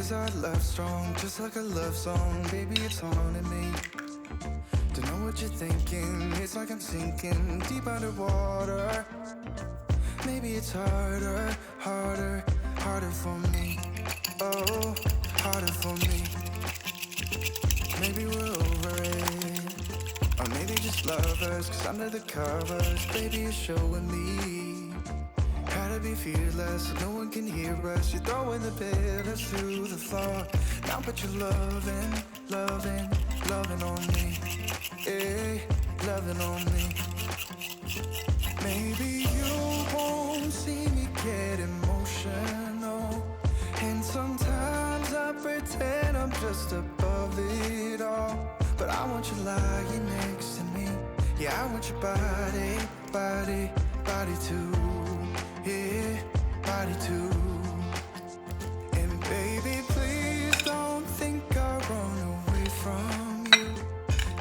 Is our love strong, just like a love song? Baby, it's haunting me. Don't know what you're thinking, it's like I'm sinking deep underwater. Maybe it's harder, harder, harder for me. Oh, harder for me. Maybe we're over it, or maybe just lovers, cause under the covers, baby, you're showing me how to be fearless, so no one can hear us. You're throwing the pillars through the floor. Now put your loving, loving, loving on me. Yeah, loving on me. Maybe you won't see me get emotional, and sometimes I pretend I'm just above it all. But I want you lying next to me. Yeah, I want your body, body, body too. Yeah, body too. And baby, please don't think I'll run away from you.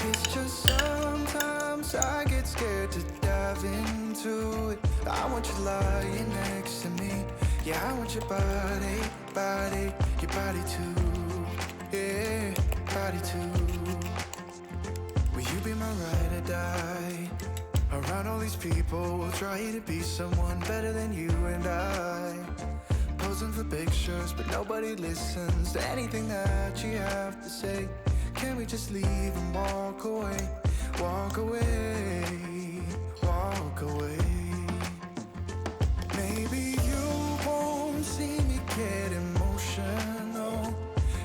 It's just sometimes I get scared to dive into it. I want you lying next to me. Yeah, I want your body, body, your body too. Yeah, body too. Will you be my ride or die? Around all these people, we'll try to be someone better than you and I. Posing for pictures, but nobody listens to anything that you have to say. Can we just leave and walk away? Walk away, walk away. Maybe you won't see me get emotional,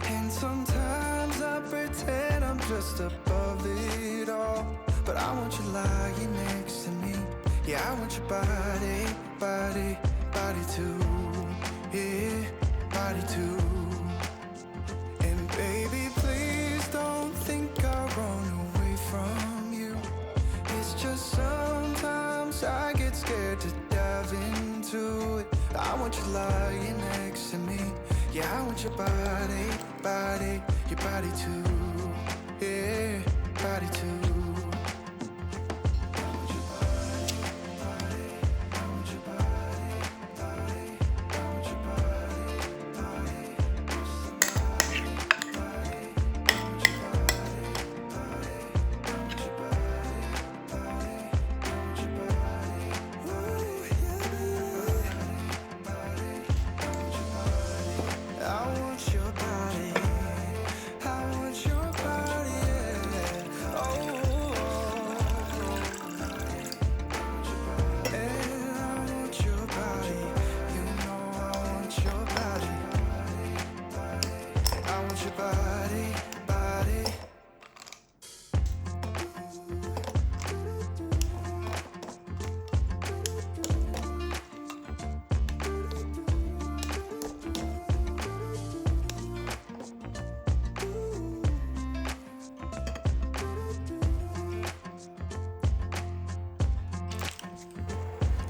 and sometimes I pretend I'm just above it all. But I want you lying next to me. Yeah, I want your body, body, body too. Yeah, body too. And baby, please don't think I'll run away from you. It's just sometimes I get scared to dive into it. I want you lying next to me. Yeah, I want your body, body, your body too. Yeah, body too.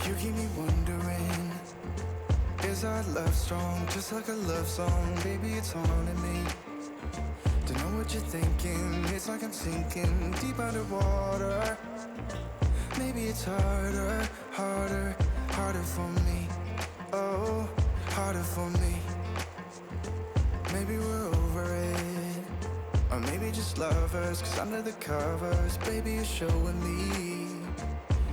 You keep me wondering, is our love strong, just like a love song? Baby, it's haunting me. Don't know what you're thinking, it's like I'm sinking deep underwater. Maybe it's harder, harder, harder for me. Oh, harder for me. Maybe we're over it, or maybe just lovers, cause under the covers, baby, you're showing me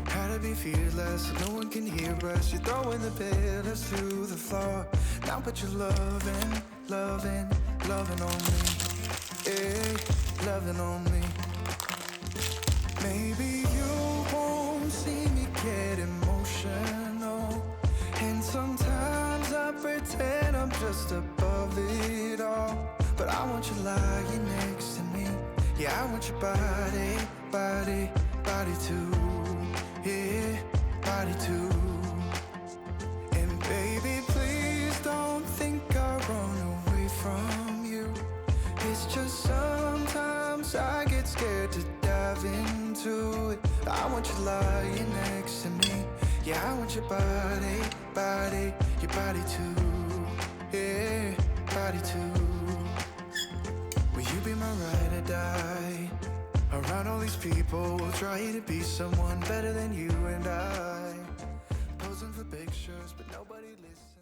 how to be fearless, so no one can hear us. You're throwing the pillars through the floor. Now put your loving, loving, loving on me. Yeah, loving on me. Maybe you won't see me get emotional, and sometimes I pretend I'm just above it all. But I want you lying next to me. Yeah, I want your body, body, body too. Yeah, body too. And baby, please don't think I'll run away from you. It's just sometimes I get scared to dive into it. I want you lying next to me. Yeah, I want your body, body, your body too. Yeah, body too. Will you be my ride or die? Around all these people, we'll try to be someone better than you and I. Posing for pictures, but nobody listens.